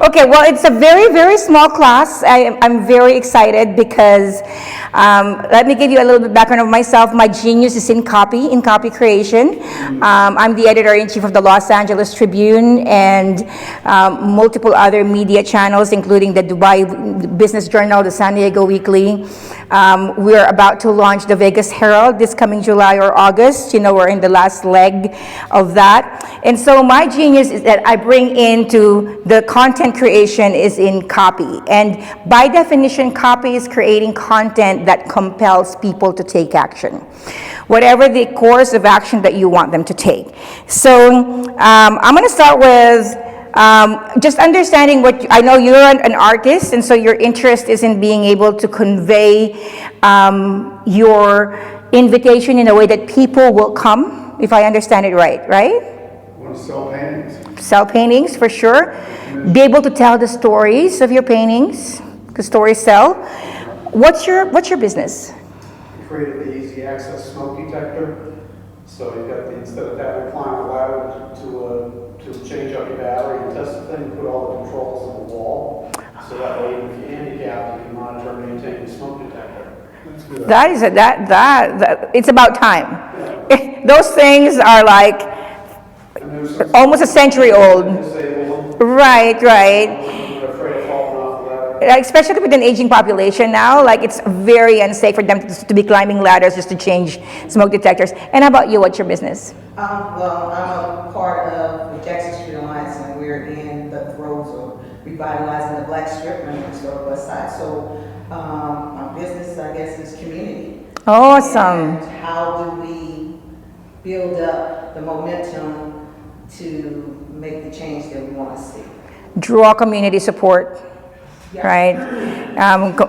Okay, well, it's a very, very small class. I'm very excited because, let me give you a little bit background of myself. My genius is in copy creation. I'm the editor-in-chief of the Los Angeles Tribune and multiple other media channels, including the Dubai Business Journal, the San Diego Weekly. We're about to launch the Vegas Herald this coming July or August. You know, we're in the last leg of that. And so my genius is that I bring into the content creation is in copy. And by definition, copy is creating content that compels people to take action, whatever the course of action that you want them to take. So I'm going to start with just understanding what, I know you're an artist, and so your interest is in being able to convey your invitation in a way that people will come, if I understand it right? Want to sell paintings? Sell paintings, for sure. Be able to tell the stories of your paintings, because stories sell. What's your business? We created the easy access smoke detector. So you've got instead of having to climb a ladder to change up your battery and test the thing, put all the controls on the wall. So that way, if you're handicapped, you can monitor and maintain the smoke detector. That is that it's about time. Yeah. Those things are like almost a century old. Right. Especially with an aging population now, like it's very unsafe for them to be climbing ladders just to change smoke detectors. And how about you? What's your business? Well, I'm a part of the Jackson Street Alliance, and we're in the throes of revitalizing the Black Strip and the historic West Side. So my business, I guess, is community. Awesome. And how do we build up the momentum to make the change that we want to see? Draw community support. Yeah. Right?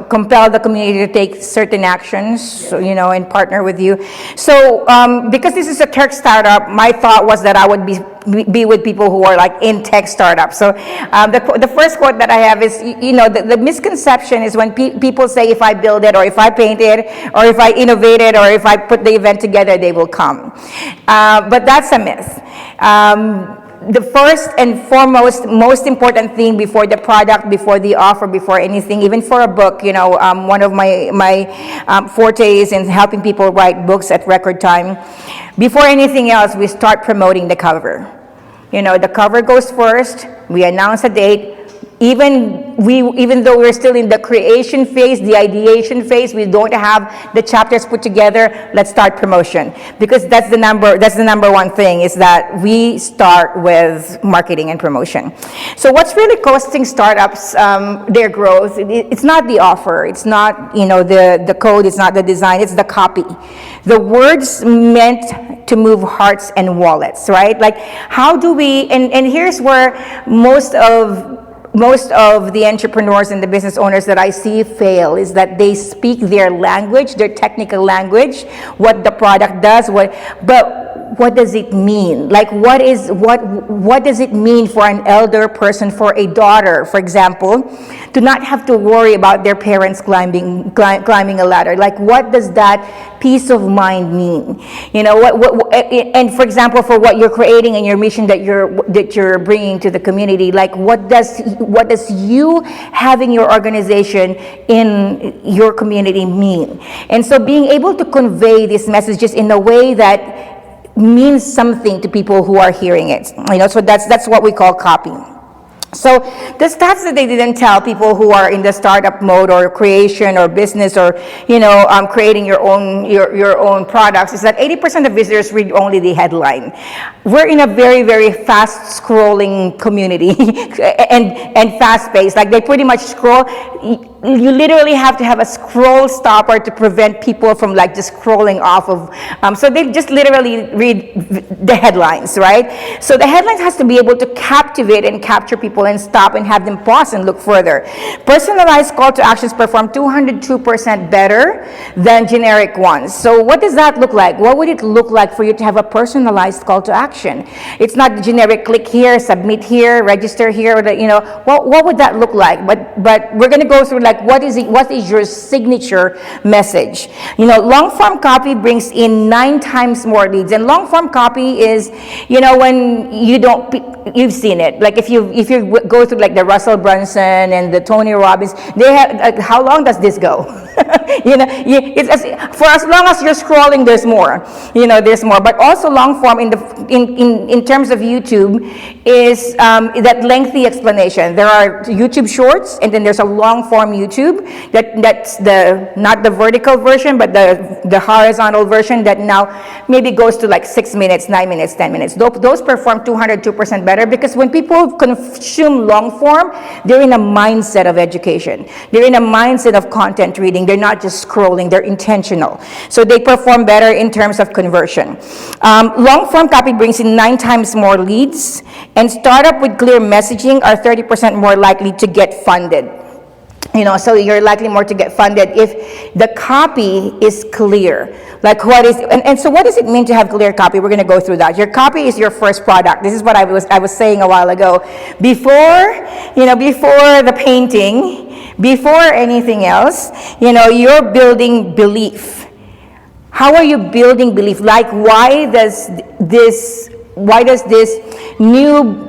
Compel the community to take certain actions, yeah. So, you know, and partner with you. So, because this is a tech startup, my thought was that I would be with people who are like in tech startups. So, the first quote that I have is, you know, the misconception is when people say if I build it, or if I paint it, or if I innovate it, or if I put the event together, they will come. But that's a myth. The first and foremost, most important thing before the product, before the offer, before anything, even for a book, you know, one of my fortes in helping people write books at record time. Before anything else, we start promoting the cover. You know, the cover goes first. We announce a date. Even though we're still in the creation phase, the ideation phase, we don't have the chapters put together, let's start promotion. Because that's the number one thing, is that we start with marketing and promotion. So what's really costing startups their growth, it's not the offer, it's not, you know, the code, it's not the design, it's the copy. The words meant to move hearts and wallets, right? Like, how do we, and here's where most of the entrepreneurs and the business owners that I see fail, is that they speak their language, their technical language, what the product does, but what does it mean? Like, what does it mean for an elder person, for a daughter, for example, to not have to worry about their parents climbing a ladder? Like, what does that peace of mind mean? You know, and for example, for what you're creating and your mission that you're bringing to the community, like, what does you having your organization in your community mean? And so being able to convey these messages in a way that means something to people who are hearing it, you know, so that's what we call copy. So the stats that they didn't tell people who are in the startup mode or creation or business or, you know, creating your own products is that 80% of visitors read only the headline. We're in a very, very fast scrolling community and fast paced. Like, they pretty much scroll. You literally have to have a scroll stopper to prevent people from like just scrolling off of, so they just literally read the headlines, right? So the headlines has to be able to captivate and capture people and stop and have them pause and look further. Personalized call to actions perform 202% better than generic ones. So what does that look like? What would it look like for you to have a personalized call to action? It's not the generic click here, submit here, register here, or you know, what would that look like? But we're going to go through like, what is your signature message? You know, long form copy brings in 9 times more leads, and long form copy is, you know, when you don't, you've seen it. Like if you go through like the Russell Brunson and the Tony Robbins, they have, like, how long does this go? For as long as you're scrolling, there's more. There's more. But also long form in terms of YouTube is that lengthy explanation. There are YouTube shorts, and then there's a long form YouTube that's not the vertical version, but the horizontal version that now maybe goes to like 6 minutes, 9 minutes, 10 minutes. Those perform 202% better, because when people consume long form, they're in a mindset of education. They're in a mindset of content reading. They're not just scrolling, they're intentional. So they perform better in terms of conversion. Long form copy brings in 9 times more leads, and startup with clear messaging are 30% more likely to get funded. So you're likely more to get funded if the copy is clear. Like so what does it mean to have clear copy? We're going to go through that. Your copy is your first product. This is what I was saying a while ago. Before the painting, before anything else, you're building belief. How are you building belief? Like, why does this new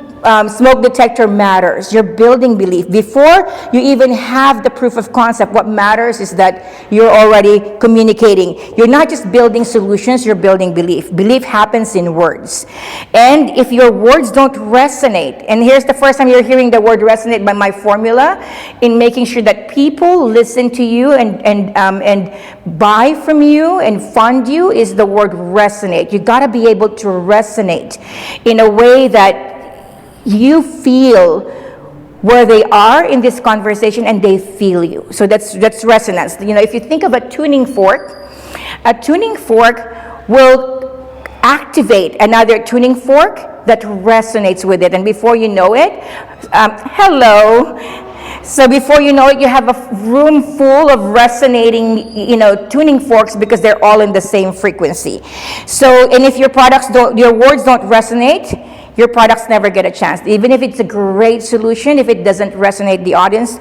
smoke detector matters? You're building belief. Before you even have the proof of concept, what matters is that you're already communicating. You're not just building solutions, you're building belief. Belief happens in words. And if your words don't resonate, and here's the first time you're hearing the word resonate, by my formula in making sure that people listen to you and buy from you and fund you, is the word resonate. You got to be able to resonate in a way that you feel where they are in this conversation and they feel you. So that's resonance. If you think of a tuning fork will activate another tuning fork that resonates with it. And before you know it, hello. So before you know it, you have a room full of resonating, tuning forks, because they're all in the same frequency. So, and if your words don't resonate, your products never get a chance. Even if it's a great solution, if it doesn't resonate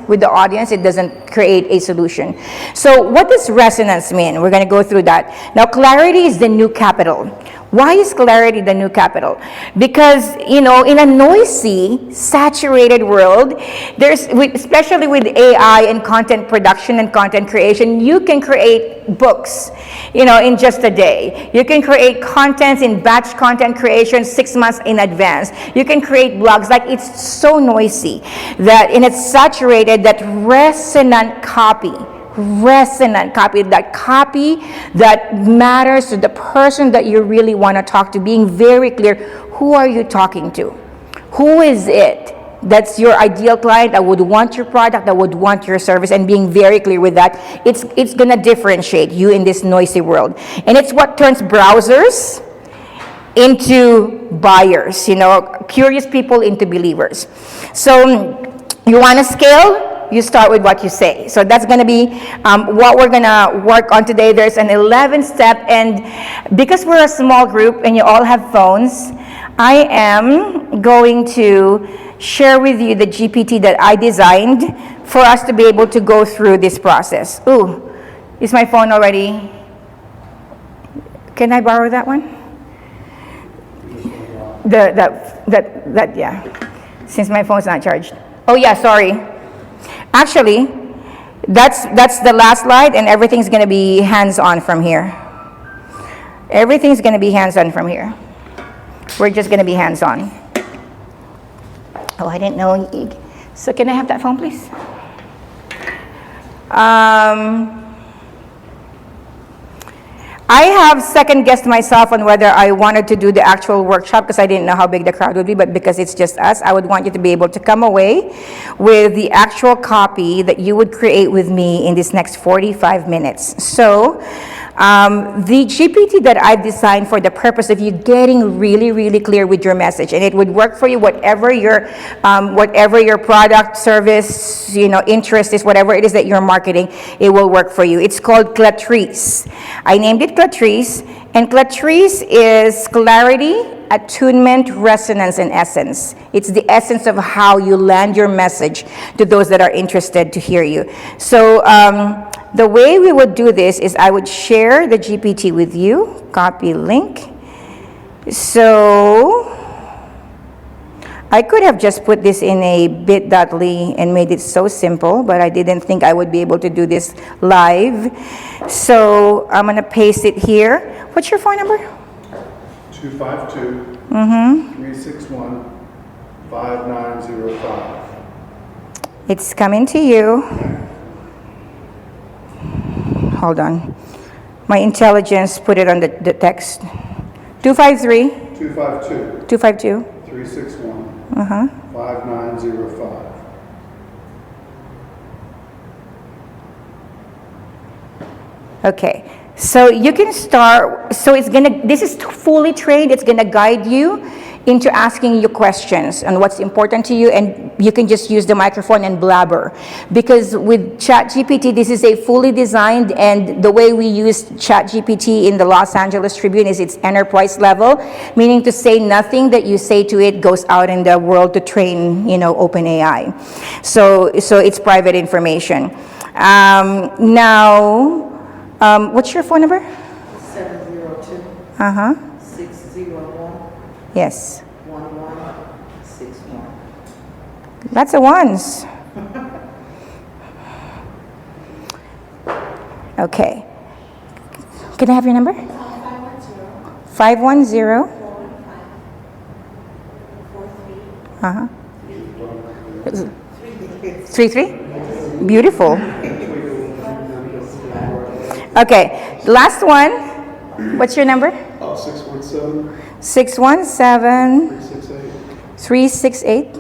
with the audience, it doesn't create a solution. So what does resonance mean? We're going to go through that. Now, clarity is the new capital. Why is clarity the new capital? Because, in a noisy, saturated world, especially with AI and content production and content creation, you can create books, in just a day. You can create content in batch content creation 6 months in advance. You can create blogs. Like, it's so noisy and it's saturated, that resonant copy, that copy that matters to the person that you really want to talk to, being very clear. Who are you talking to? Who is it that's your ideal client that would want your product, that would want your service, and being very clear with that? It's going to differentiate you in this noisy world. And it's what turns browsers into buyers, curious people into believers. So you want to scale? You start with what you say. So that's going to be what we're going to work on today. There's an 11-step, and because we're a small group and you all have phones, I am going to share with you the GPT that I designed for us to be able to go through this process. Ooh, is my phone already? Can I borrow that one? Yeah. Since my phone's not charged. Oh yeah, sorry. Actually, that's the last slide, and everything's going to be hands-on from here. Everything's going to be hands-on from here. We're just going to be hands-on. Oh, I didn't know. So can I have that phone, please? I have second-guessed myself on whether I wanted to do the actual workshop, because I didn't know how big the crowd would be, but because it's just us, I would want you to be able to come away with the actual copy that you would create with me in this next 45 minutes. So the GPT that I've designed for the purpose of you getting really, really clear with your message, and it would work for you, whatever your product, service, interest is, whatever it is that you're marketing, it will work for you. It's called Clatrice. I named it Clatrice, and Clatrice is clarity, attunement, resonance, and essence. It's the essence of how you land your message to those that are interested to hear you. So the way we would do this is I would share the GPT with you, copy link. So I could have just put this in a bit.ly and made it so simple, but I didn't think I would be able to do this live. So I'm going to paste it here. What's your phone number? 252-361-5905. It's coming to you. Hold on. My intelligence put it on the text. 253 252 361-5905. Okay, so you can start, so this is fully trained, it's gonna guide you into asking you questions on what's important to you, and you can just use the microphone and blabber. Because with ChatGPT, this is a fully designed, and the way we use ChatGPT in the Los Angeles Tribune is it's enterprise level, meaning to say nothing that you say to it goes out in the world to train, OpenAI. So it's private information. What's your phone number? 702 Uh-huh. 601 Yes. 1161. Lots of ones. Okay. Can I have your number? 510. 510. 33? Beautiful. Okay, last one. What's your number? 617 617 368 368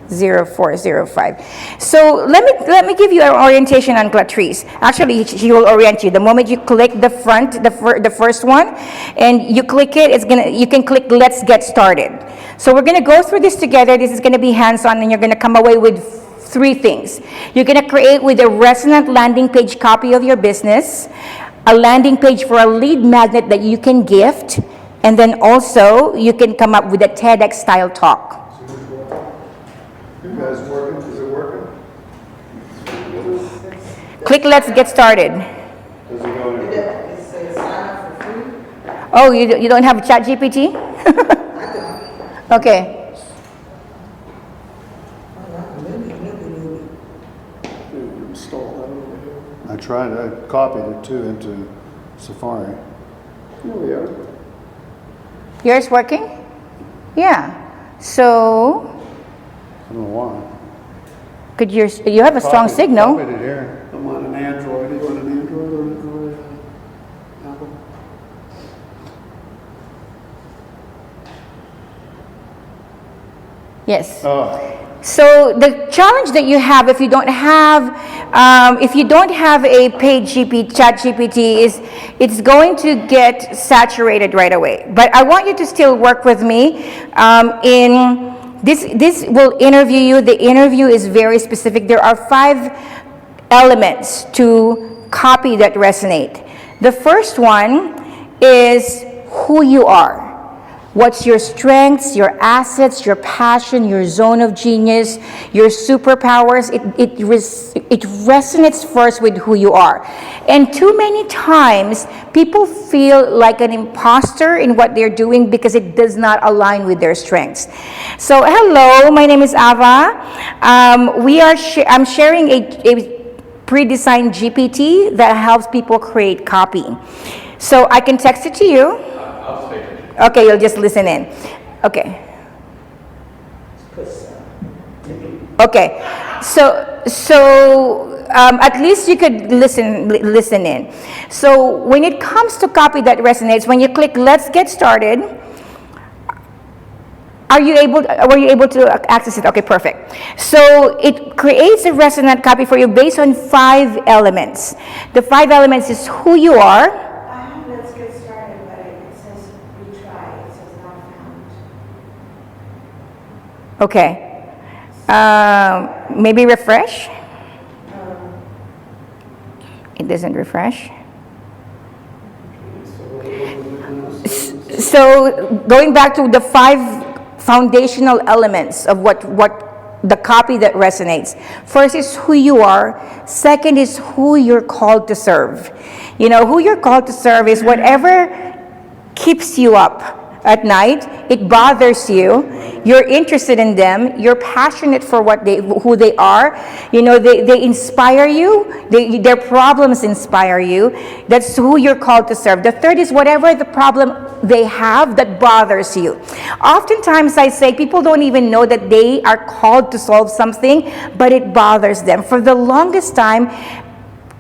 0405. 0405. So let me give you an orientation on Clatrice. Actually, she will orient you. The moment you click the first one, and you click it, you can click Let's Get Started. So we're gonna go through this together. This is gonna be hands-on, and you're gonna come away with 3 things. You're gonna create with a resonant landing page copy of your business, a landing page for a lead magnet that you can gift, and then also you can come up with a TEDx style talk. You guys working? Is it working? Click Let's Get Started. Does it go in? It says sign up for free. Oh, you don't have ChatGPT? Okay. Install that over here. I copied it too into Safari. Here we are. Yours working? Yeah. So, I don't know why. you have a strong signal. Copied it here. I'm on an Android. Are you on an Android or Android? Apple? Yes. Oh, So the challenge that you have if you don't have a paid ChatGPT is it's going to get saturated right away. But I want you to still work with me in this will interview you. The interview is very specific. There are 5 elements to copy that resonate. The first one is who you are. What's your strengths, your assets, your passion, your zone of genius, your superpowers? It resonates first with who you are. And too many times, people feel like an imposter in what they're doing because it does not align with their strengths. So, hello, my name is Ava. I'm sharing a pre-designed GPT that helps people create copy. So I can text it to you. Okay, you'll just listen in. Okay. Okay. So at least you could listen in. So when it comes to copy that resonates, when you click Let's Get Started, were you able to access it? Okay, perfect. So it creates a resonant copy for you based on 5 elements. The 5 elements is who you are. Let's get started, but it says retry. It says not found. Okay. Maybe refresh. It doesn't refresh. So going back to the 5 foundational elements of what the copy that resonates. First is who you are. Second is who you're called to serve. You know, who you're called to serve is whatever keeps you up at night, it bothers you, you're interested in them, you're passionate for who they are, they inspire you, their problems inspire you, that's who you're called to serve. The third is whatever the problem they have that bothers you. Oftentimes I say people don't even know that they are called to solve something, but it bothers them. For the longest time,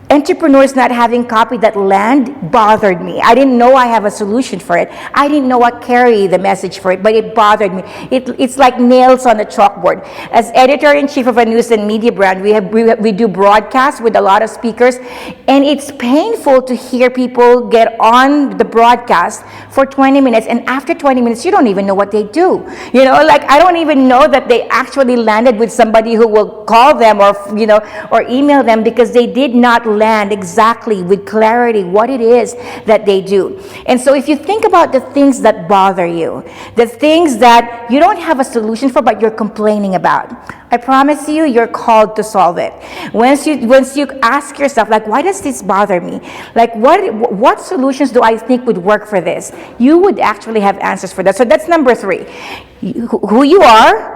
entrepreneurs not having copy that land bothered me. I didn't know I have a solution for it. I didn't know I carry the message for it, but it bothered me. It's like nails on a chalkboard. As editor-in-chief of a news and media brand, we do broadcasts with a lot of speakers, and it's painful to hear people get on the broadcast for 20 minutes, and after 20 minutes, you don't even know what they do. Like I don't even know that they actually landed with somebody who will call them or email them, because they did not land exactly with clarity what it is that they do. And so if you think about the things that bother you, the things that you don't have a solution for but you're complaining about, I promise you, you're called to solve it. Once you ask yourself, like, why does this bother me? Like, what solutions do I think would work for this? You would actually have answers for that. So that's number 3. Who you are,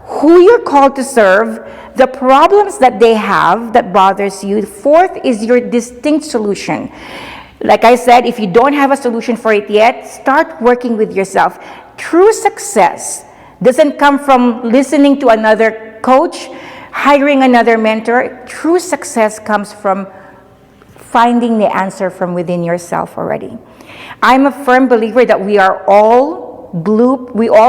who you're called to serve, the problems that they have that bothers you. 4th is your distinct solution. Like I said, if you don't have a solution for it yet, start working with yourself. True success doesn't come from listening to another coach, hiring another mentor. True success comes from finding the answer from within yourself already. I'm a firm believer that we all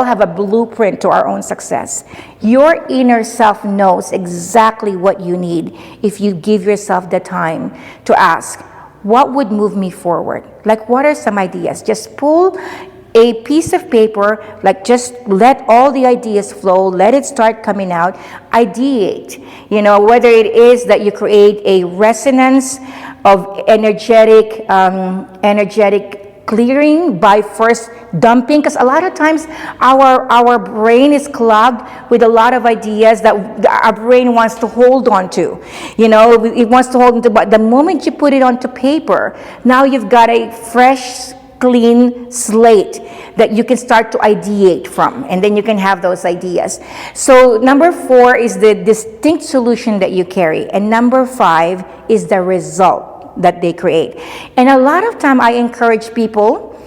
have a blueprint to our own success. Your inner self knows exactly what you need if you give yourself the time to ask, what would move me forward? Like, what are some ideas? Just pull a piece of paper, like just let all the ideas flow, let it start coming out, ideate. Whether it is that you create a resonance of energetic clearing by first dumping, because a lot of times our brain is clogged with a lot of ideas that our brain wants to hold on to. It wants to hold on to, but the moment you put it onto paper, now you've got a fresh, clean slate that you can start to ideate from, and then you can have those ideas. So number 4 is the distinct solution that you carry, and number 5 is the result that they create. And a lot of time I encourage people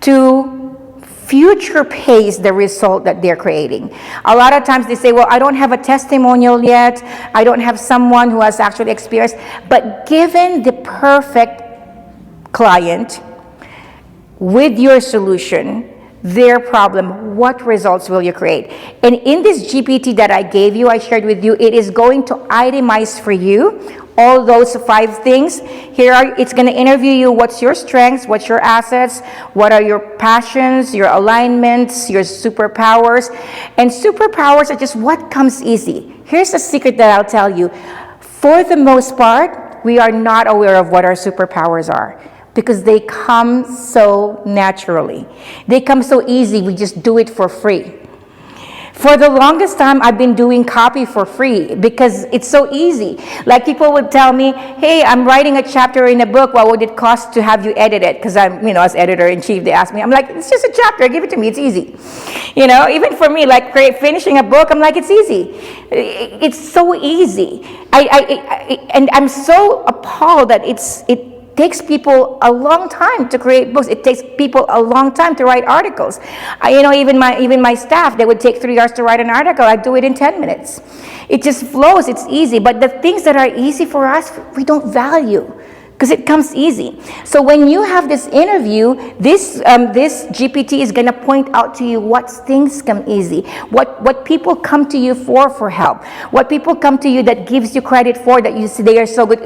to future pace the result that they're creating. A lot of times they say, well, I don't have a testimonial yet, I don't have someone who has actually experienced, but given the perfect client with your solution, their problem, what results will you create? And in this GPT that I gave you, I shared with you, it is going to itemize for you all those 5 things. It's going to interview you. What's your strengths? What's your assets? What are your passions, your alignments, your superpowers? And superpowers are just what comes easy. Here's a secret that I'll tell you. For the most part, we are not aware of what our superpowers are, because they come so naturally. They come so easy. We just do it for free. For the longest time, I've been doing copy for free because it's so easy. Like people would tell me, hey, I'm writing a chapter in a book. What would it cost to have you edit it? Because I'm, as editor-in-chief, they ask me. I'm like, it's just a chapter. Give it to me. It's easy. Even for me, like finishing a book, I'm like, it's easy. It's so easy. And I'm so appalled that it takes people a long time to create books. It takes people a long time to write articles. Even my staff, they would take 3 hours to write an article. I do it in 10 minutes. It just flows. It's easy. But the things that are easy for us, we don't value because it comes easy. So when you have this interview, this GPT is going to point out to you what things come easy, what people come to you for help, what people come to you that gives you credit for, that you see they are so good.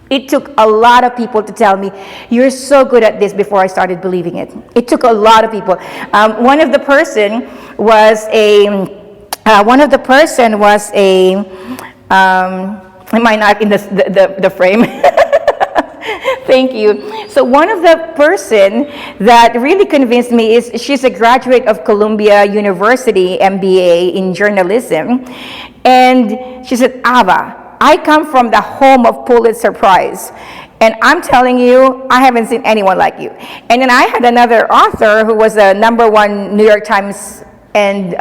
It took a lot of people to tell me, you're so good at this, before I started believing it. It took a lot of people. One of the person was am I not in the frame? Thank you. So one of the person that really convinced me is, she's a graduate of Columbia University, MBA in journalism. And she said, Ava, I come from the home of Pulitzer Prize. And I'm telling you, I haven't seen anyone like you. And then I had another author who was a #1 New York Times and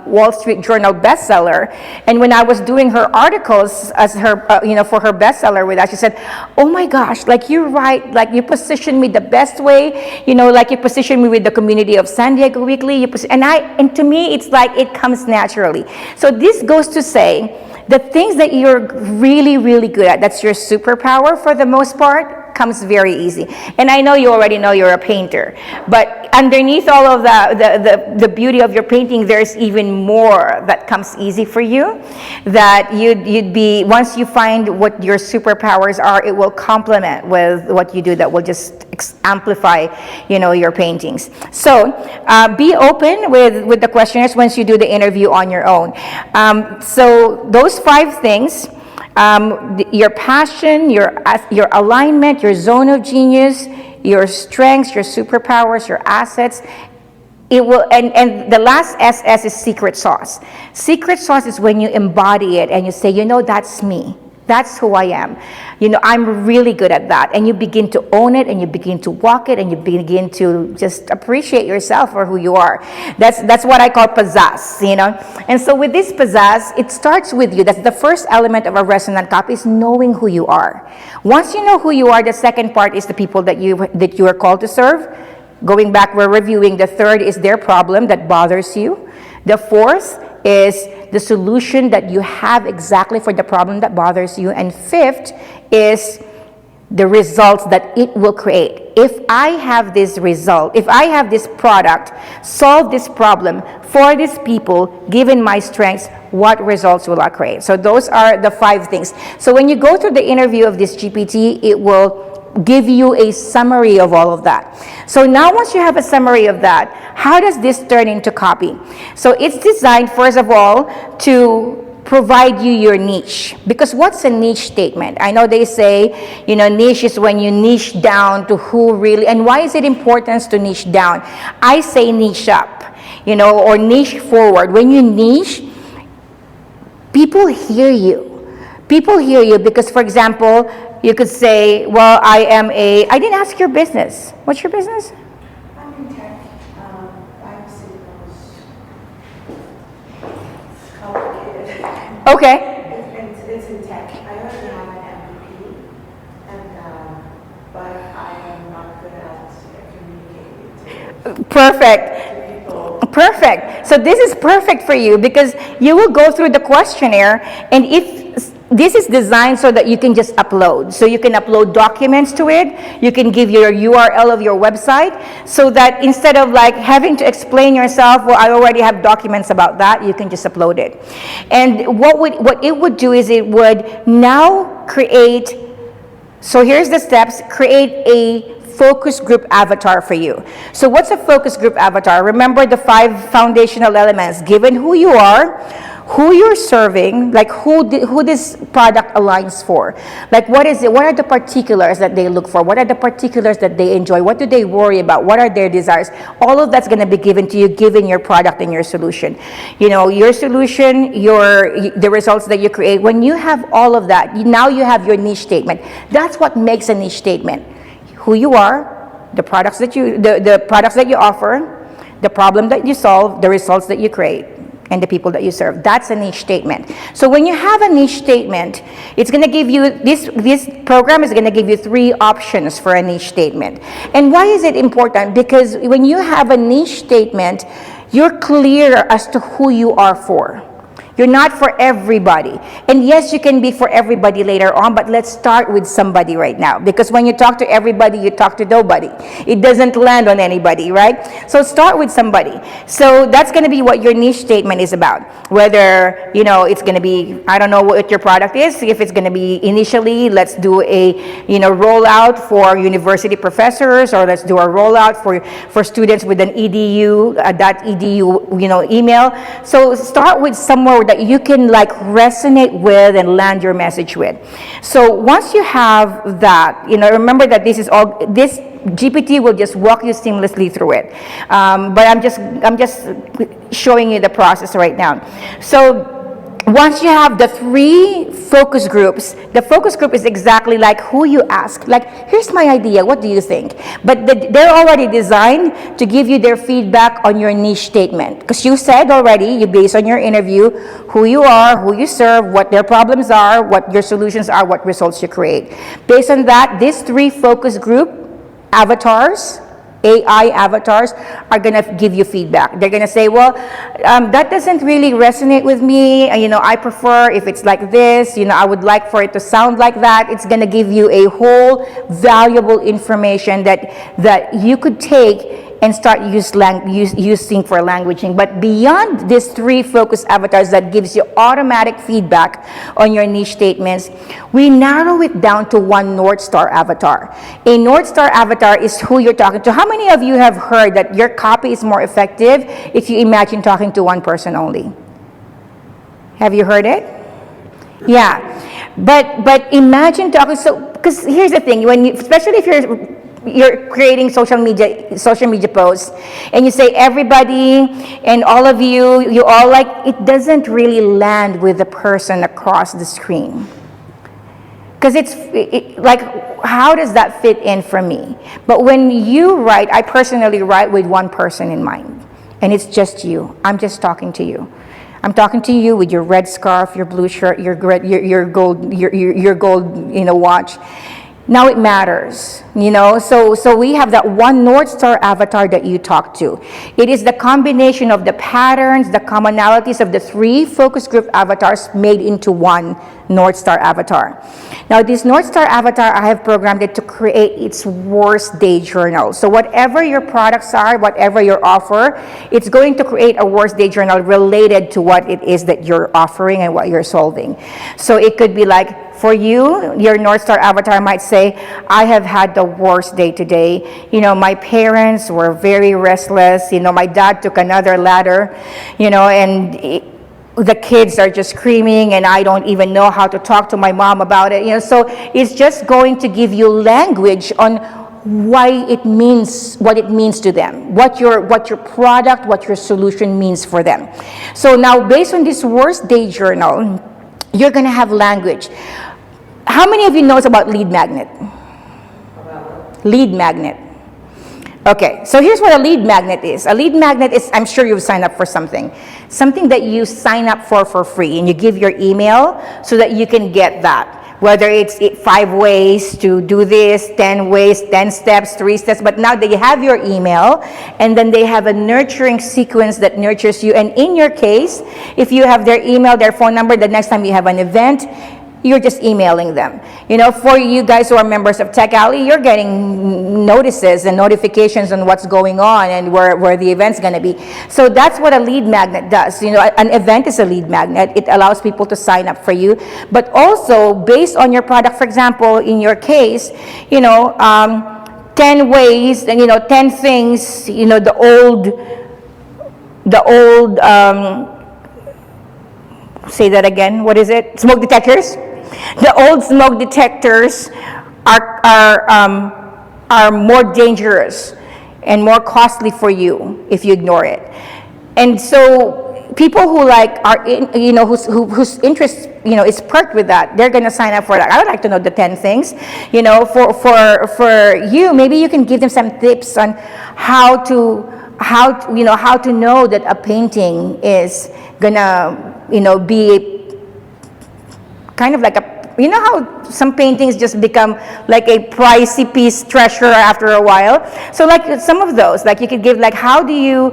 Wall Street Journal bestseller. And when I was doing her articles as her, for her bestseller with that, she said, "Oh my gosh, like you're right, like you positioned me the best way, like you positioned me with the community of San Diego Weekly." And to me, it's like it comes naturally. So this goes to say, the things that you're really, really good at, that's your superpower for the most part, comes very easy. And I know you already know you're a painter, but underneath all of the beauty of your painting, there's even more that comes easy for you, that you'd be, once you find what your superpowers are, it will complement with what you do that will just amplify, your paintings. So be open with the questionnaires once you do the interview on your own. So those 5 things, your passion, your alignment, your zone of genius, your strengths, your superpowers, your assets, it will, and the last SS is secret sauce. Secret sauce is when you embody it and you say, that's me. That's who I am. I'm really good at that. And you begin to own it, and you begin to walk it, and you begin to just appreciate yourself for who you are. That's what I call pizzazz, And so with this pizzazz, it starts with you. That's the first element of a resonant copy, is knowing who you are. Once you know who you are, the second part is the people that you are called to serve. Going back, we're reviewing. The third is their problem that bothers you. The fourth is the solution that you have exactly for the problem that bothers you. And fifth is the results that it will create. If I have this result, if I have this product, solve this problem for these people, given my strengths, what results will I create? So those are the 5 things. So when you go through the interview of this GPT, it will give you a summary of all of that. So now once you have a summary of that, how does this turn into copy? So it's designed, first of all, to provide you your niche. Because what's a niche statement? I know they say, niche is when you niche down to who really, and why is it important to niche down? I say niche up, or niche forward. When you niche, people hear you. People hear you because, for example, you could say, well, I didn't ask your business. What's your business? I'm in tech, bioceuticals. It's complicated. Okay. It's in tech. I already have an MVP, but I am not good at communicating Perfect. to people. Perfect. So this is perfect for you because you will go through the questionnaire, and if this is designed so that you can just upload. So you can upload documents to it. You can give your URL of your website so that instead of like having to explain yourself, well, I already have documents about that, you can just upload it. And what it would do is it would now create, so here's the steps, create a focus group avatar for you. So what's a focus group avatar? Remember the 5 foundational elements, given who you are, who you're serving, like who this product aligns for. Like what is it? What are the particulars that they look for? What are the particulars that they enjoy? What do they worry about? What are their desires? All of that's going to be given to you, given your product and your solution. Your solution, the results that you create. When you have all of that, now you have your niche statement. That's what makes a niche statement. Who you are, the products that you offer, the problem that you solve, the results that you create, and the people that you serve. That's a niche statement. So when you have a niche statement, it's going to give you, this program is going to give you 3 options for a niche statement. And why is it important? Because when you have a niche statement, you're clear as to who you are for. You're not for everybody. And yes, you can be for everybody later on, but let's start with somebody right now. Because when you talk to everybody, you talk to nobody. It doesn't land on anybody, right? So start with somebody. So that's going to be what your niche statement is about. Whether, it's going to be, I don't know what your product is. If it's going to be initially, let's do a, rollout for university professors, or let's do a rollout for students with an edu, .edu, email. So start with somewhere that you can like resonate with and land your message with. So once you have that, remember that this GPT will just walk you seamlessly through it. But I'm just showing you the process right now. So once you have the 3 focus groups, the focus group is exactly like who you ask. Like, here's my idea, what do you think? But they're already designed to give you their feedback on your niche statement. Because you said already, you based on your interview, who you are, who you serve, what their problems are, what your solutions are, what results you create. Based on that, these 3 focus group avatars, AI avatars, are going to give you feedback. They're going to say, well, that doesn't really resonate with me. I prefer if it's like this. I would like for it to sound like that. It's going to give you a whole valuable information that you could take and start using for languaging. But beyond these 3 focus avatars that gives you automatic feedback on your niche statements, we narrow it down to 1 North Star avatar. A North Star avatar is who you're talking to. How many of you have heard that your copy is more effective if you imagine talking to 1 person only? Have you heard it? Yeah. But imagine talking, because here's the thing, especially if you're creating social media posts, and you say everybody and all of you all like, it doesn't really land with the person across the screen. Because it's like, how does that fit in for me? But when you write, I personally write with 1 person in mind, and it's just you. I'm just talking to you. I'm talking to you with your red scarf, your blue shirt, your gold, watch. Now it matters, so we have that 1 North Star avatar that you talk to. It is the combination of the patterns, the commonalities of the 3 focus group avatars made into 1 North Star avatar. Now this North Star avatar, I have programmed it to create its worst day journal. So whatever your products are, whatever your offer, it's going to create a worst day journal related to what it is that you're offering and what you're solving. So it could be like, for you, your North Star avatar might say, I have had the worst day today. My parents were very restless. My dad took another ladder, and the kids are just screaming, and I don't even know how to talk to my mom about it. So it's just going to give you language on why it means, what it means to them, what your product, what your solution means for them. So now, based on this worst day journal, you're going to have language. How many of you knows about lead magnet? Lead magnet. Okay, so here's what a lead magnet is. A lead magnet is, I'm sure you've signed up for something that you sign up for free, and you give your email so that you can get that. Whether it's 5 ways to do this, 10 ways, 10 steps, 3 steps, but now they have your email, and then they have a nurturing sequence that nurtures you. And in your case, if you have their email, their phone number, the next time you have an event, you're just emailing them. For you guys who are members of Tech Alley, you're getting notices and notifications on what's going on and where the event's going to be. So that's what a lead magnet does. An event is a lead magnet. It allows people to sign up for you. But also, based on your product, for example, in your case, 10 ways and 10 things, the old say that again, what is it? Smoke detectors? The old smoke detectors are more dangerous and more costly for you if you ignore it. And so people who are in, whose interest, is perked with that, they're going to sign up for that. I would like to know the 10 things. For you, maybe you can give them some tips on how to know that a painting is gonna be kind of like how some paintings just become like a pricey piece treasure after a while. So some of those, you could give how do you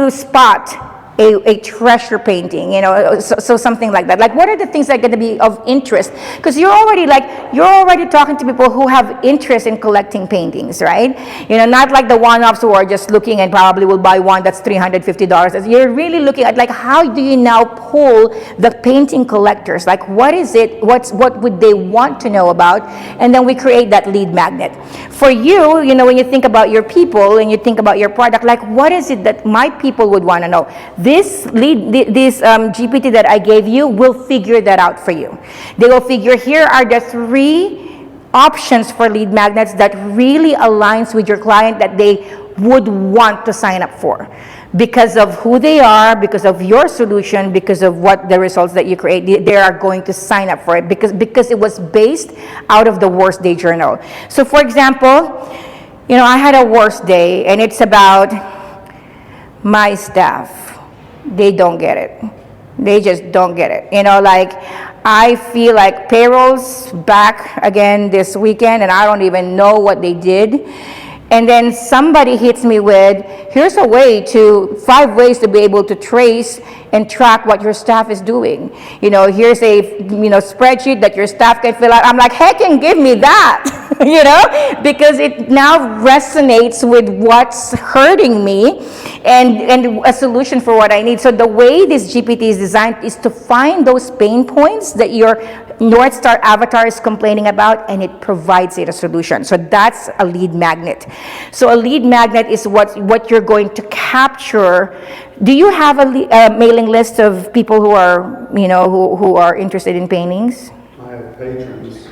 spot a treasure painting, so something like that. What are the things that are going to be of interest? Because you're already talking to people who have interest in collecting paintings, right? Not like the one-offs who are just looking and probably will buy one that's $350. You're really looking at how do you now pull the painting collectors? What is it? What would they want to know about? And then we create that lead magnet. For you, when you think about your people and you think about your product, what is it that my people would want to know? This GPT that I gave you will figure that out for you. They will figure, here are the 3 options for lead magnets that really aligns with your client, that they would want to sign up for because of who they are, because of your solution, because of what the results that you create. They are going to sign up for it because it was based out of the worst day journal. So for example, I had a worst day, and it's about my staff. They don't get it. They just don't get it. I feel like payroll's back again this weekend, and I don't even know what they did. And then somebody hits me with, here's 5 ways to be able to trace and track what your staff is doing. Here's a, spreadsheet that your staff can fill out. I'm like, heck, and give me that, because it now resonates with what's hurting me and a solution for what I need. So the way this GPT is designed is to find those pain points that your North Star avatar is complaining about, and it provides it a solution. So that's a lead magnet. So a lead magnet is what you're going to capture. Do you have a mailing list of people who are, who are interested in paintings? I have patrons,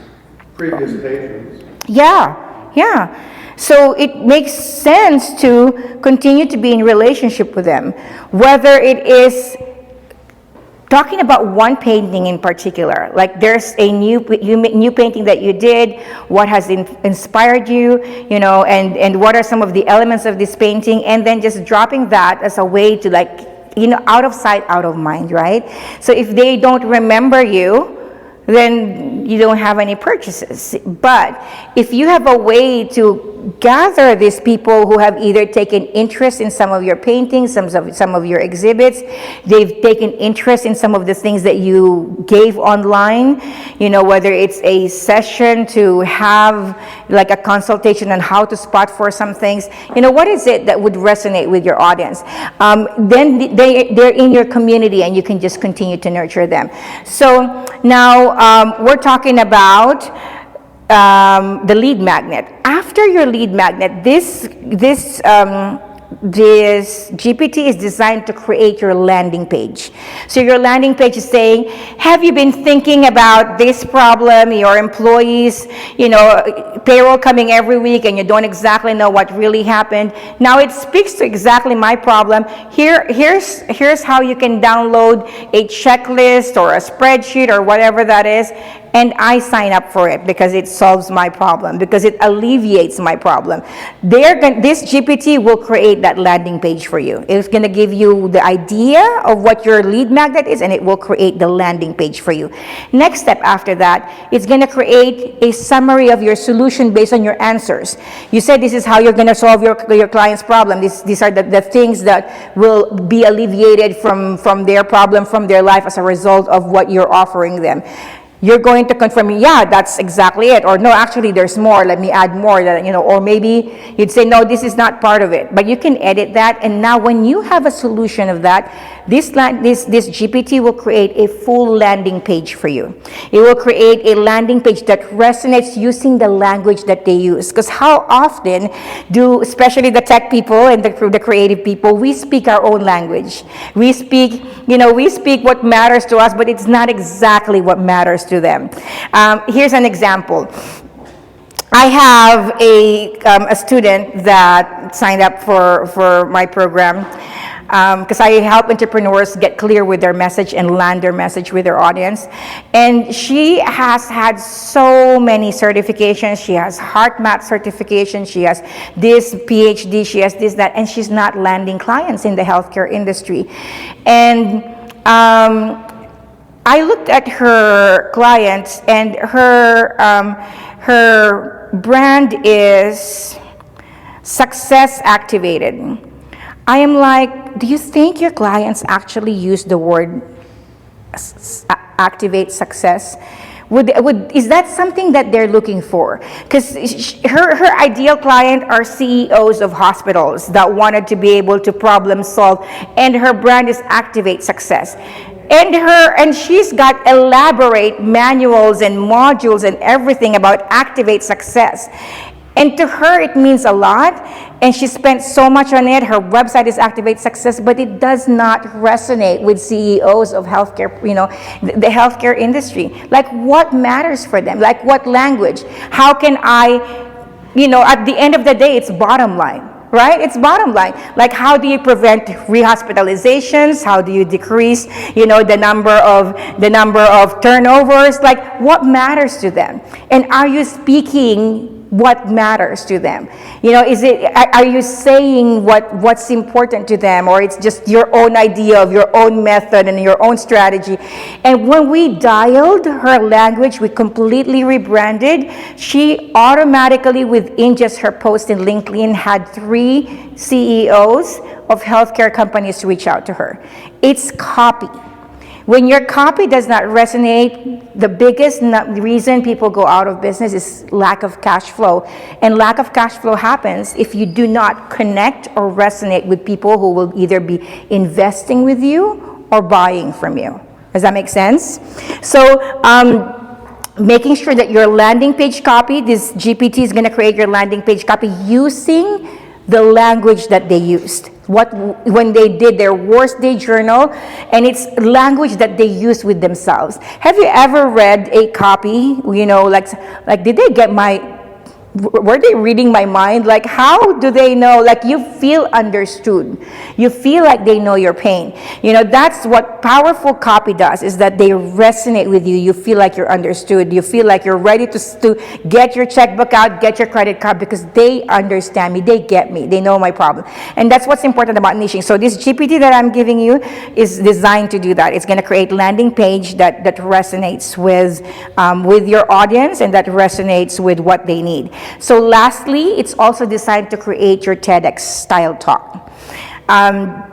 previous patrons. Yeah. So it makes sense to continue to be in relationship with them, whether it is talking about one painting in particular, like there's a new painting that you did, what has inspired you, and what are some of the elements of this painting, and then just dropping that as a way to out of sight, out of mind, right? So if they don't remember you, then you don't have any purchases. But if you have a way to gather these people who have either taken interest in some of your paintings, some of your exhibits, they've taken interest in some of the things that you gave online, whether it's a session to have like a consultation on how to spot for some things, what is it that would resonate with your audience? Then they're in your community, and you can just continue to nurture them. So now we're talking about the lead magnet. After your lead magnet, this GPT is designed to create your landing page. So your landing page is saying, have you been thinking about this problem, your employees, payroll coming every week, and you don't exactly know what really happened? Now it speaks to exactly my problem. Here's how you can download a checklist or a spreadsheet or whatever that is, and I sign up for it because it solves my problem, because it alleviates my problem. This GPT will create that landing page for you. It's going to give you the idea of what your lead magnet is, and it will create the landing page for you. Next step after that, it's going to create a summary of your solution based on your answers. You said this is how you're going to solve your client's problem. These are the things that will be alleviated from their problem, from their life as a result of what you're offering them. You're going to confirm, yeah, that's exactly it. Or no, actually there's more, let me add more. Or maybe you'd say, no, this is not part of it. But you can edit that. And now when you have a solution of that, this GPT will create a full landing page for you. It will create a landing page that resonates using the language that they use. Because how often do, especially the tech people and the creative people, we speak our own language. We speak what matters to us, but it's not exactly what matters to them. Here's an example. I have a student that signed up for my program because I help entrepreneurs get clear with their message and land their message with their audience. And she has had so many certifications. She has HeartMath certification. She has this PhD. She has this, that, and she's not landing clients in the healthcare industry. And I looked at her clients, and her brand is success activated. I am like, do you think your clients actually use the word activate success? Is that something that they're looking for? Because her ideal client are CEOs of hospitals that wanted to be able to problem solve, and her brand is activate success. And she's got elaborate manuals and modules and everything about activate success. And to her, it means a lot, and she spent so much on it. Her website is Activate Success, but it does not resonate with CEOs of healthcare, the healthcare industry. Like, what matters for them? Like, what language? How can I, at the end of the day, it's bottom line. right? It's bottom line. Like, how do you prevent rehospitalizations? How do you decrease, the number of turnovers? Like, what matters to them? And are you speaking what matters to them? Are you saying what's important to them, or it's just your own idea of your own method and your own strategy? And when we dialed her language, we completely rebranded. She automatically, within just her post in LinkedIn, had 3 CEOs of healthcare companies reach out to her. It's copy. When your copy does not resonate, the biggest reason people go out of business is lack of cash flow. And lack of cash flow happens if you do not connect or resonate with people who will either be investing with you or buying from you. Does that make sense? So, making sure that your landing page copy, this GPT is going to create your landing page copy using the language that they used. When they did their worst day journal, and it's language that they use with themselves. Have you ever read a copy, like did they get were they reading my mind? Like, how do they know? Like, you feel understood. You feel like they know your pain. That's what powerful copy does, is that they resonate with you. You feel like you're understood. You feel like you're ready to get your checkbook out, get your credit card, because they understand me. They get me. They know my problem. And that's what's important about niching. So this GPT that I'm giving you is designed to do that. It's going to create landing page that resonates with your audience, and that resonates with what they need. So lastly, it's also designed to create your TEDx style talk. And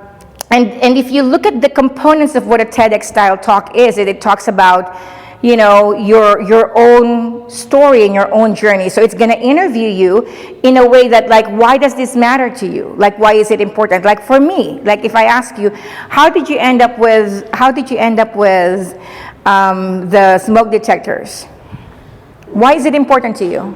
if you look at the components of what a TEDx style talk is, it talks about, your own story and your own journey. So it's going to interview you in a way that, like, why does this matter to you? Like, why is it important? Like, for me, like, if I ask you, how did you end up with the smoke detectors? Why is it important to you?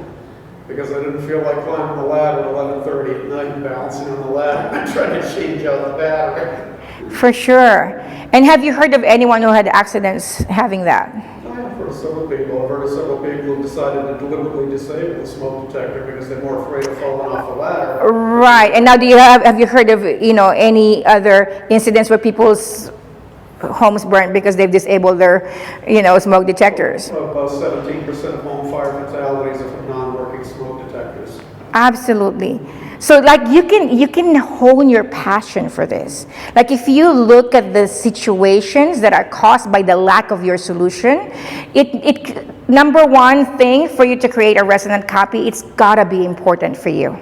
Because I didn't feel like climbing the ladder at 11:30 at night and balancing on the ladder and trying to change out the battery. For sure. And have you heard of anyone who had accidents having that? I've heard of several people. I've heard of several people who decided to deliberately disable the smoke detector because they're more afraid of falling off the ladder. Right. And now, have you heard of any other incidents where people's homes burned because they've disabled their smoke detectors? About 17% of home fire fatalities are from non-working smoke detectors. Absolutely. So, like, you can hone your passion for this. Like, if you look at the situations that are caused by the lack of your solution, it number one thing for you to create a resonant copy, it's gotta be important for you.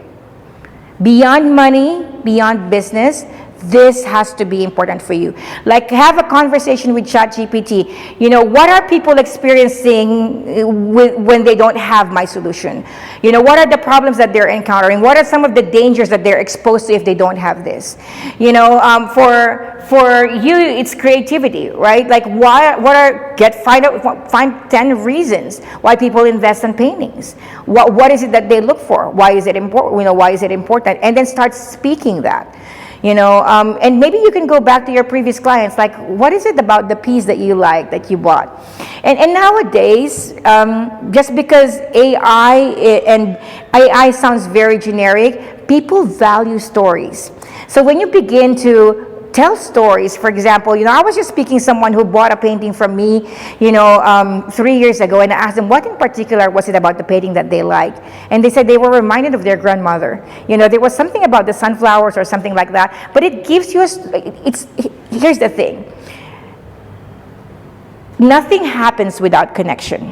Beyond money, beyond business, this has to be important for you. Like, have a conversation with ChatGPT. What are people experiencing when they don't have my solution? What are the problems that they're encountering? What are some of the dangers that they're exposed to if they don't have this? For you, it's creativity, right? Like, find 10 reasons why people invest in paintings. What is it that they look for? Why is it important? Why is it important? And then start speaking that. And maybe you can go back to your previous clients, like, what is it about the piece that you like, that you bought? And nowadays, just because AI sounds very generic, people value stories. So when you begin to tell stories, for example, I was just speaking to someone who bought a painting from me, 3 years ago, and I asked them what in particular was it about the painting that they liked. And they said they were reminded of their grandmother. There was something about the sunflowers or something like that. But it gives you here's the thing. Nothing happens without connection.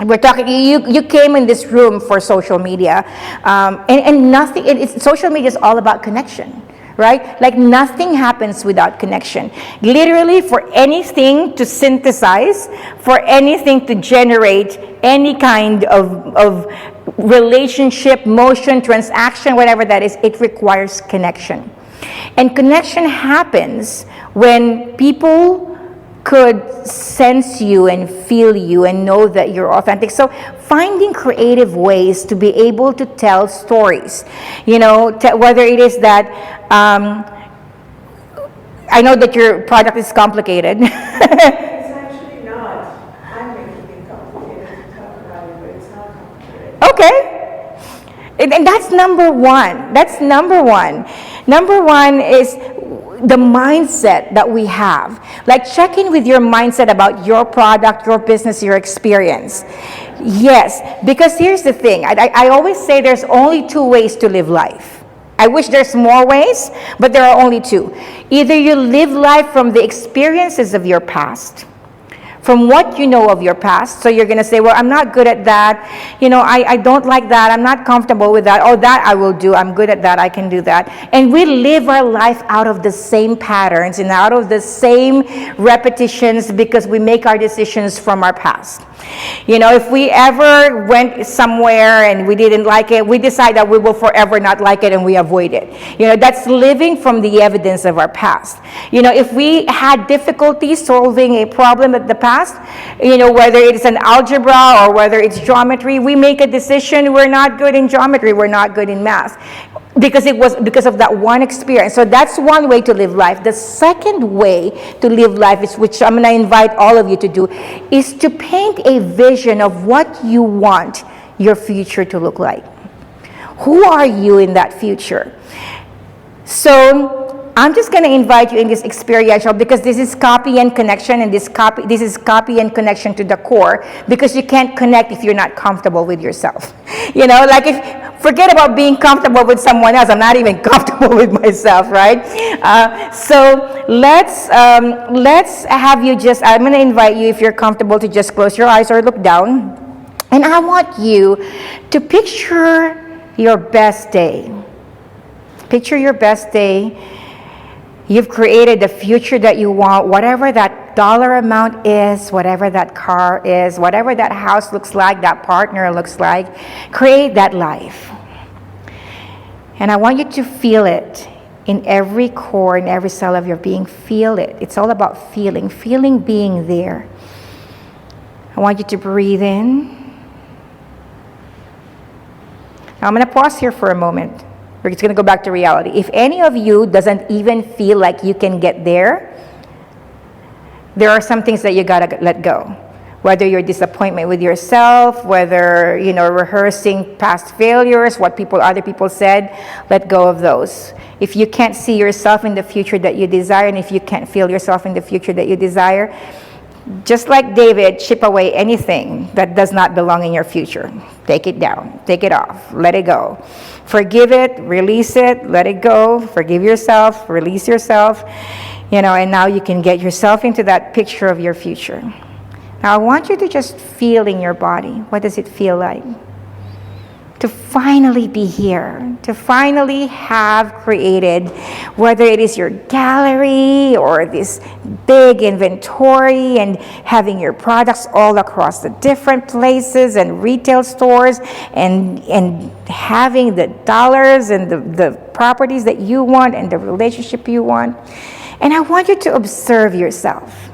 We're talking, you came in this room for social media, and social media is all about connection. Right? Like, nothing happens without connection. Literally, for anything to synthesize, for anything to generate any kind of relationship, motion, transaction, whatever that is, it requires connection. And connection happens when people could sense you and feel you and know that you're authentic. So finding creative ways to be able to tell stories, whether it is that, I know that your product is complicated. It's actually not. I'm making it complicated to talk about it, but it's not complicated. Okay. And that's number one. That's number one. Number one is the mindset that we have. Like, check in with your mindset about your product, your business, your experience. Yes, because here's the thing. I always say there's only two ways to live life. I wish there's more ways, but there are only two. Either you live life from the experiences of your past, from what you know of your past. So you're going to say, well, I'm not good at that. You know, I don't like that. I'm not comfortable with that. Oh, that I will do. I'm good at that. I can do that. And we live our life out of the same patterns and out of the same repetitions because we make our decisions from our past. You know, if we ever went somewhere and we didn't like it, we decide that we will forever not like it and we avoid it. You know, that's living from the evidence of our past. You know, if we had difficulty solving a problem at the past, you know, whether it's an algebra or whether it's geometry, we make a decision, we're not good in geometry, we're not good in math. Because it was because of that one experience. So that's one way to live life. The second way to live life is, which I'm going to invite all of you to do, is to paint a vision of what you want your future to look like. Who are you in that future? So I'm just going to invite you in this experiential, because this is copy and connection, and this is copy and connection to the core, because you can't connect if you're not comfortable with yourself. You know, like, forget about being comfortable with someone else. I'm not even comfortable with myself, right? So let's have you just, I'm going to invite you, if you're comfortable, to just close your eyes or look down. And I want you to picture your best day. Picture your best day. You've created the future that you want, whatever that dollar amount is, whatever that car is, whatever that house looks like, that partner looks like. Create that life. And I want you to feel it in every core, in every cell of your being. Feel it. It's all about feeling being there. I want you to breathe in. Now I'm going to pause here for a moment. We're just going to go back to reality. If any of you doesn't even feel like you can get there are some things that you got to let go. Whether your disappointment with yourself, whether, you know, rehearsing past failures, what other people said, let go of those. If you can't see yourself in the future that you desire, and if you can't feel yourself in the future that you desire, just like David, chip away anything that does not belong in your future. Take it down, take it off, let it go. Forgive it, release it, let it go. Forgive yourself, release yourself, you know, and now you can get yourself into that picture of your future. Now I want you to just feel in your body. What does it feel like? To finally be here, to finally have created, whether it is your gallery or this big inventory and having your products all across the different places and retail stores, and having the dollars and the properties that you want and the relationship you want. And I want you to observe yourself.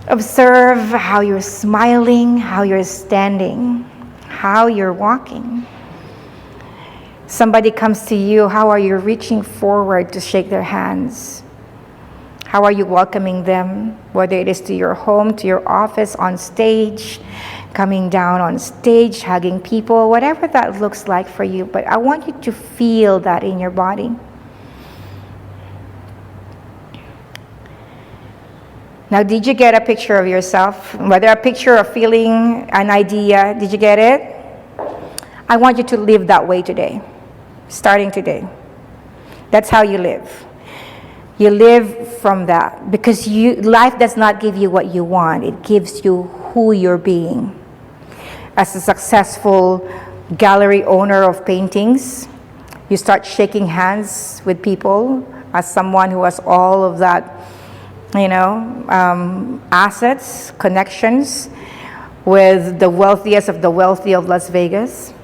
Observe how you're smiling, how you're standing, how you're walking. Somebody comes to you, how are you reaching forward to shake their hands? How are you welcoming them? Whether it is to your home, to your office, on stage, coming down on stage, hugging people, whatever that looks like for you. But I want you to feel that in your body. Now, did you get a picture of yourself? Whether a picture of feeling, an idea, did you get it? I want you to live that way today, starting today. That's how you live. You live from that, because life does not give you what you want. It gives you who you're being. As a successful gallery owner of paintings, you start shaking hands with people as someone who has all of that, assets, connections with the wealthiest of the wealthy of Las Vegas.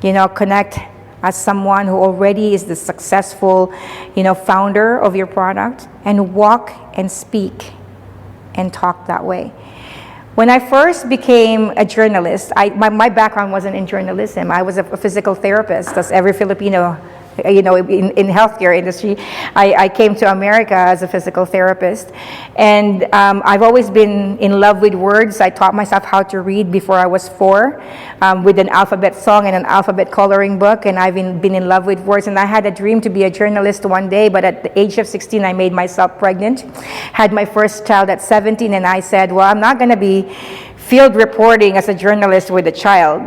Connect as someone who already is the successful, founder of your product, and walk and speak and talk that way. When I first became a journalist, my background wasn't in journalism. I was a physical therapist, as every Filipino in healthcare industry. I came to America as a physical therapist, and I've always been in love with words. I taught myself how to read before I was 4, with an alphabet song and an alphabet coloring book, and I've been in love with words. And I had a dream to be a journalist one day, but at the age of 16, I made myself pregnant, had my first child at 17, and I said, well, I'm not going to be field reporting as a journalist with a child.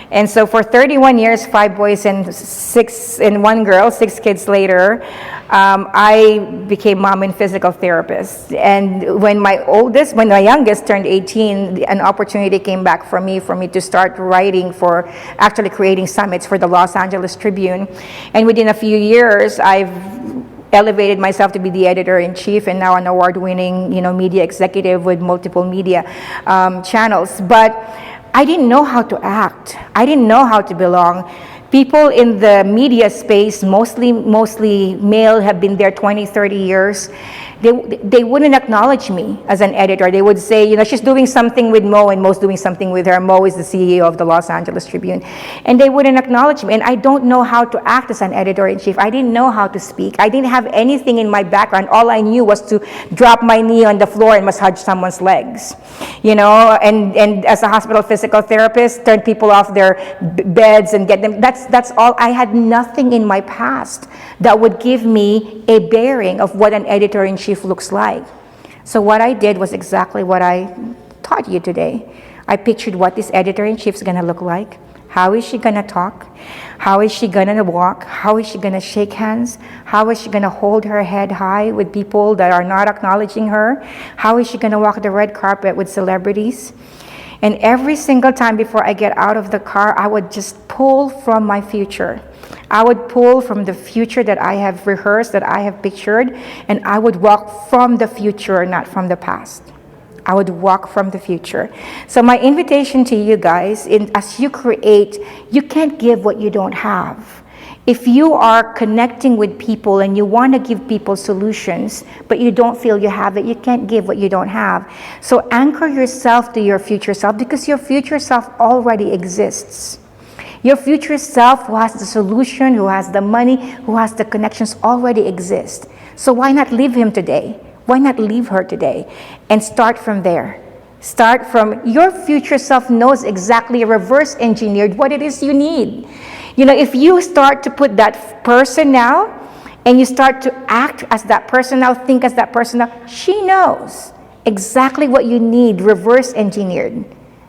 And so for 31 years, 5 boys and 1 girl, 6 kids later, I became mom and physical therapist. And when my youngest turned 18, an opportunity came back for me to start writing actually creating summits for the Los Angeles Tribune. And within a few years, I've elevated myself to be the editor-in-chief, and now an award-winning, media executive with multiple media channels. But I didn't know how to act. I didn't know how to belong. People in the media space, mostly male, have been there 20, 30 years. They wouldn't acknowledge me as an editor. They would say, she's doing something with Mo, and Mo's doing something with her. Mo is the CEO of the Los Angeles Tribune. And they wouldn't acknowledge me. And I don't know how to act as an editor-in-chief. I didn't know how to speak. I didn't have anything in my background. All I knew was to drop my knee on the floor and massage someone's legs. And as a hospital physical therapist, turn people off their beds and get them. That's all. I had nothing in my past that would give me a bearing of what an editor-in-chief looks like. So what I did was exactly what I taught you today. I pictured what this editor-in-chief is going to look like. How is she going to talk? How is she going to walk? How is she going to shake hands? How is she going to hold her head high with people that are not acknowledging her? How is she going to walk the red carpet with celebrities? And every single time before I get out of the car, I would just pull from my future. I would pull from the future that I have rehearsed, that I have pictured, and I would walk from the future, not from the past. I would walk from the future. So my invitation to you guys, as you create, you can't give what you don't have. If you are connecting with people and you want to give people solutions, but you don't feel you have it, you can't give what you don't have. So anchor yourself to your future self, because your future self already exists. Your future self, who has the solution, who has the money, who has the connections, already exists. So why not leave him today? Why not leave her today? And start from there. Start from your future self knows exactly, reverse engineered what it is you need. If you start to put that person now, and you start to act as that person now, think as that person now, she knows exactly what you need, reverse engineered,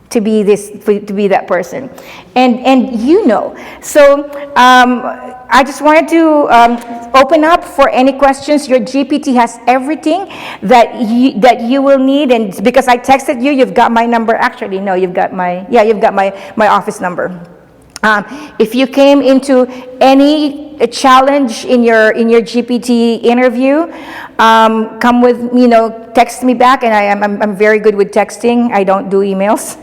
to be that person, and So I just wanted to open up for any questions. Your GPT has everything that you will need, and because I texted you, you've got my number. Actually, no, you've got my office number. If you came into any challenge in your GPT interview, come with text me back, and I'm very good with texting. I don't do emails,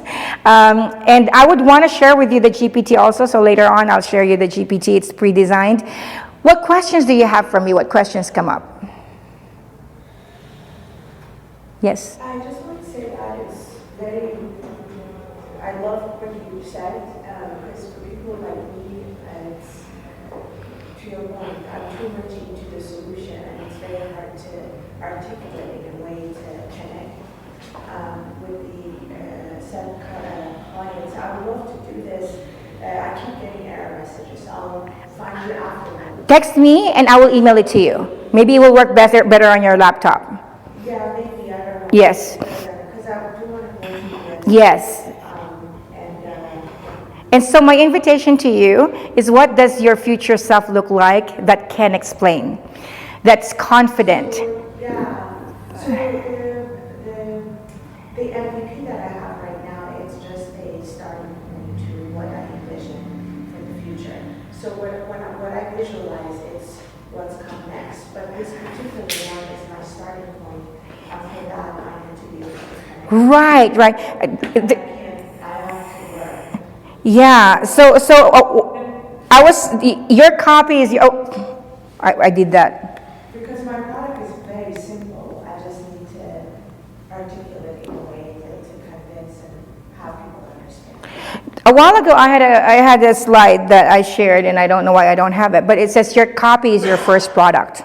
and I would want to share with you the GPT also. So later on, I'll share you the GPT. It's pre-designed. What questions do you have for me? What questions come up? Yes. I just want to say that it's very, I love what you said, because for people like me, it's, to your point, I'm too much into the solution, and it's very hard to articulate a way to connect with the set clients. I would love to do this. I keep getting error messages. I'll find you afterwards. Text me, and I will email it to you. Maybe it will work better on your laptop. Yeah, maybe, I don't know. Yes. Because I do want to go through this. Yes. And so my invitation to you is, what does your future self look like that can explain, that's confident? Yeah. So the MVP that I have right now, it's just a starting point to what I envision for the future. So what I visualize is what's come next. But this particular one is my starting point. After that, I need to be able to connect. Right. I have to work. Yeah. So your copy is, I did that. Because my product is very simple. I just need to articulate it in a way to convince and have people understand. A while ago, I had a slide that I shared, and I don't know why I don't have it, but it says your copy is your first product.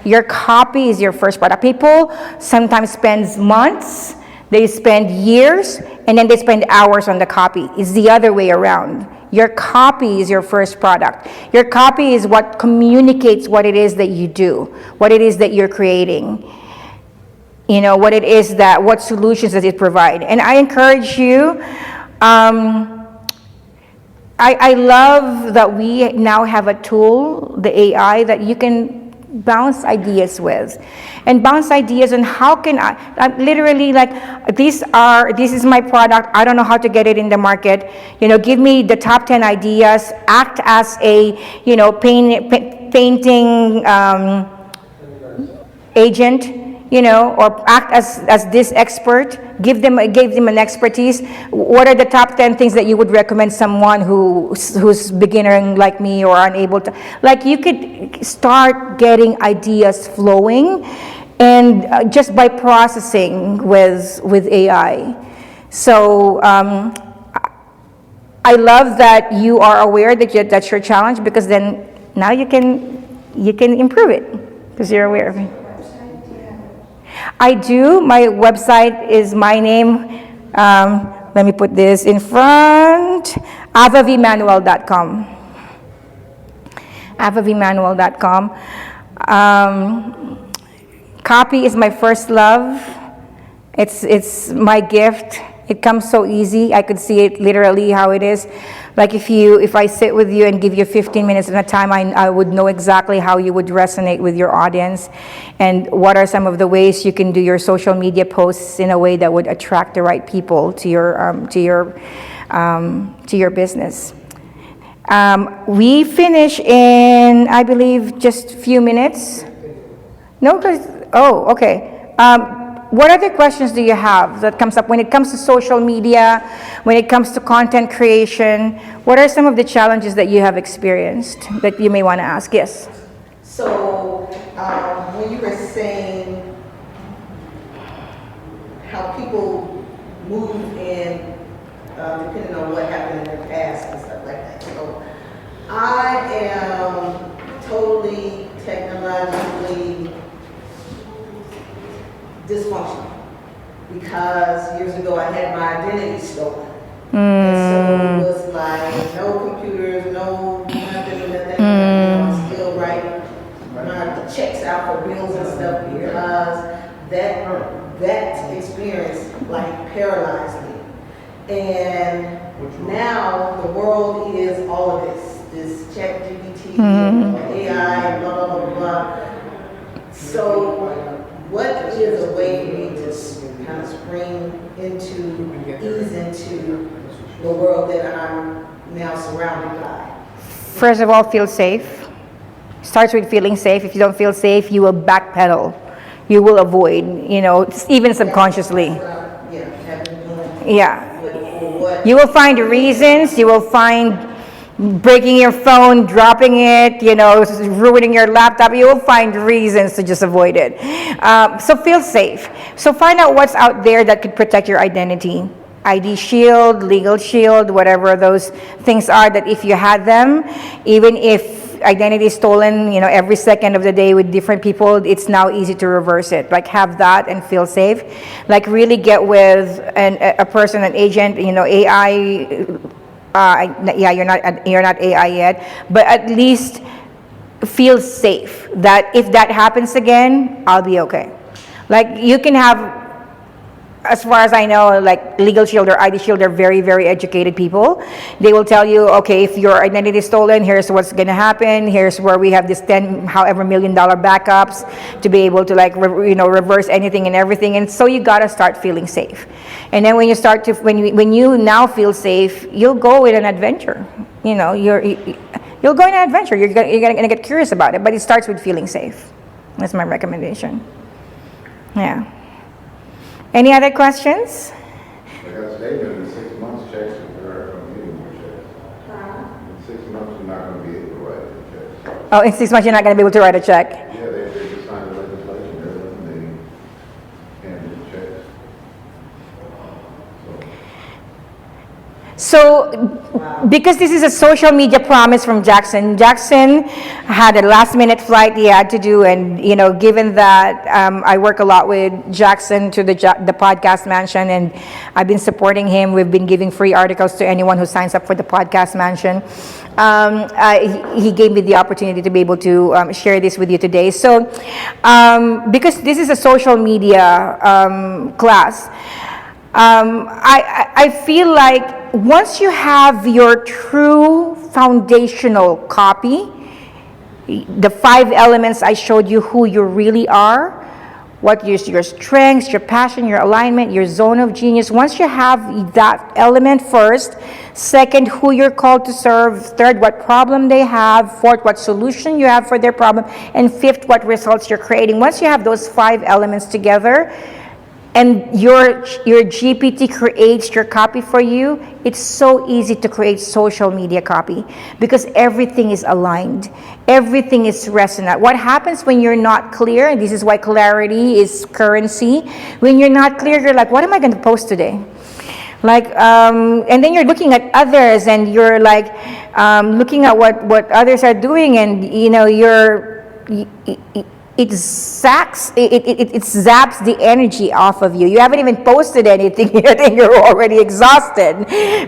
Your copy is your first product. People sometimes spend months, they spend years, and then they spend hours on the copy. It's the other way around. Your copy is your first product. Your copy is what communicates what it is that you do, what it is that you're creating. You know, what it is that, what solutions does it provide. And I encourage you, I love that we now have a tool, the AI, that you can bounce ideas with, and bounce ideas on how can I literally, like, this is my product, I don't know how to get it in the market, you know, give me the top 10 ideas, act as a, you know, painting agent, you know, or act as this expert, give them an expertise. What are the top 10 things that you would recommend someone who's beginner like me or unable to, like, you could start getting ideas flowing, and just by processing with AI. So I love that you are aware that that's your challenge, because then now you can improve it because you're aware of it. I do. My website is my name. Let me put this in front. avavmanuel.com. avavmanuel.com. Copy is my first love. It's my gift. It comes so easy. I could see it literally how it is. Like if I sit with you and give you 15 minutes at a time, I would know exactly how you would resonate with your audience, and what are some of the ways you can do your social media posts in a way that would attract the right people to your business. We finish in, I believe, just a few minutes. No, okay. What other questions do you have that comes up when it comes to social media, when it comes to content creation? What are some of the challenges that you have experienced that you may want to ask? Yes. So, when you were saying how people move in, depending on what happened in their past and stuff like that. So, I am totally technologically dysfunctional, because years ago I had my identity stolen. And so it was like no computers, no nothing. I'm still writing my checks out for bills and stuff, because that experience like paralyzed me. And now the world is all of this ChatGPT, AI, blah, blah, blah, blah. So what is a way for me to kind of ease into the world that I'm now surrounded by? First of all, feel safe. Starts with feeling safe. If you don't feel safe, you will backpedal. You will avoid, you know, even subconsciously. Yeah. You will find reasons. You will find breaking your phone, dropping it, you know, ruining your laptop. You will find reasons to just avoid it. So feel safe. So find out what's out there that could protect your identity. ID shield, legal shield, whatever those things are, that if you had them, even if identity is stolen, you know, every second of the day with different people, it's now easy to reverse it. Like, have that and feel safe. Like, really get with a person, an agent, you know, AI. Yeah, you're not AI yet, but at least feel safe that if that happens again, I'll be okay. Like, you can have, as far as I know, like Legal Shield or ID Shield are very, very educated people. They will tell you, okay, if your identity is stolen, here's what's going to happen. Here's where we have this $10 million backups to be able to, like, reverse anything and everything. And so you got to start feeling safe. And then when you start to, when you now feel safe, you'll go in an adventure. You know, you'll go in an adventure. You're going to get curious about it, but it starts with feeling safe. That's my recommendation. Yeah. Any other questions? Like I stated, in 6 months, checks are going to be more checks. In 6 months, you're not going to be able to write the checks. Oh, in 6 months, you're not going to be able to write a check. Yeah, they just signed the legislation, they're eliminating handwritten checks. So, because this is a social media promise from Jackson, Jackson had a last minute flight he had to do, and given that I work a lot with Jackson to the podcast mansion, and I've been supporting him. We've been giving free articles to anyone who signs up for the podcast mansion. He gave me the opportunity to be able to share this with you today. So, because this is a social media class, I feel like once you have your true foundational copy, the 5 elements I showed you, who you really are, what is your strengths, your passion, your alignment, your zone of genius. Once you have that element first, second, who you're called to serve, third, what problem they have, fourth, what solution you have for their problem, and fifth, what results you're creating. Once you have those 5 elements together, and your GPT creates your copy for you, it's so easy to create social media copy because everything is aligned. Everything is resonant. What happens when you're not clear, and this is why clarity is currency, when you're not clear, you're like, what am I going to post today? And then you're looking at others, and you're like looking at what others are doing, and it zaps the energy off of you. You haven't even posted anything yet and you're already exhausted,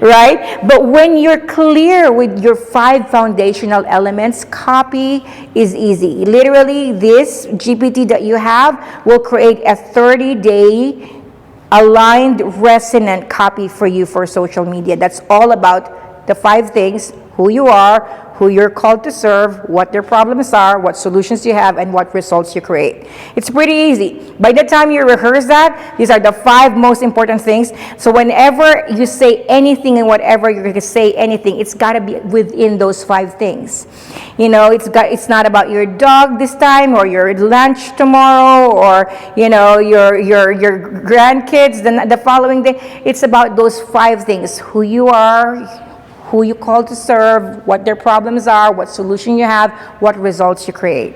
right? But when you're clear with your 5 foundational elements, copy is easy. Literally, this GPT that you have will create a 30-day aligned, resonant copy for you for social media. That's all about the 5 things: who you are, who you're called to serve, what their problems are, what solutions you have, and what results you create. It's pretty easy. By the time you rehearse that, these are the 5 most important things. So whenever you say anything and whatever you're going to say anything, it's got to be within those 5 things. It's not about your dog this time, or your lunch tomorrow, or your grandkids the following day. It's about those 5 things: who you are, who you call to serve, what their problems are, what solution you have, what results you create.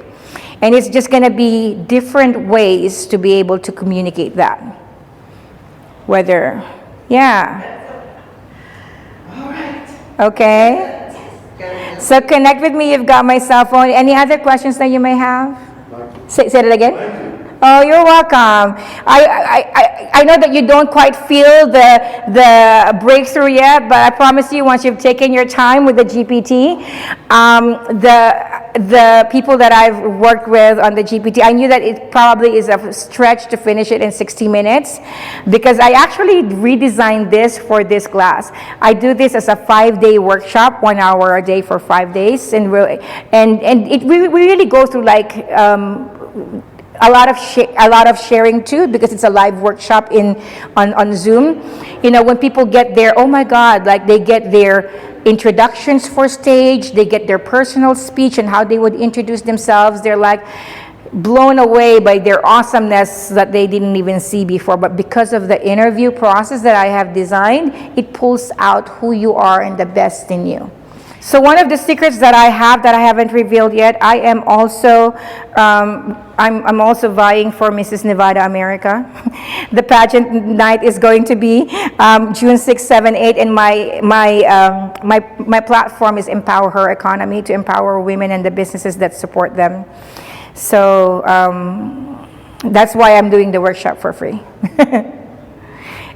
And it's just going to be different ways to be able to communicate that. Yeah. All right. Okay. So connect with me. You've got my cell phone. Any other questions that you may have? Say it again. Oh, you're welcome. I know that you don't quite feel the breakthrough yet, but I promise you, once you've taken your time with the GPT, the people that I've worked with on the GPT, I knew that it probably is a stretch to finish it in 60 minutes, because I actually redesigned this for this class. I do this as a 5-day workshop, 1 hour a day for 5 days, and we really go through like a lot of sharing too, because it's a live workshop on Zoom. When people get there, oh my God, like they get their introductions for stage, they get their personal speech and how they would introduce themselves. They're like blown away by their awesomeness that they didn't even see before. But because of the interview process that I have designed, it pulls out who you are and the best in you. So one of the secrets that I have that I haven't revealed yet, I am also I'm also vying for Mrs. Nevada America. The pageant night is going to be June 6, 7, 8, and my platform is Empower Her Economy, to empower women and the businesses that support them. So that's why I'm doing the workshop for free.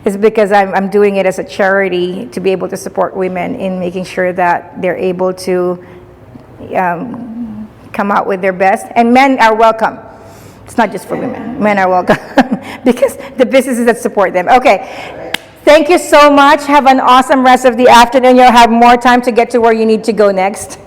It's because I'm doing it as a charity to be able to support women in making sure that they're able to come out with their best. And men are welcome. It's not just for women. Men are welcome because the businesses that support them. Okay. Thank you so much. Have an awesome rest of the afternoon. You'll have more time to get to where you need to go next.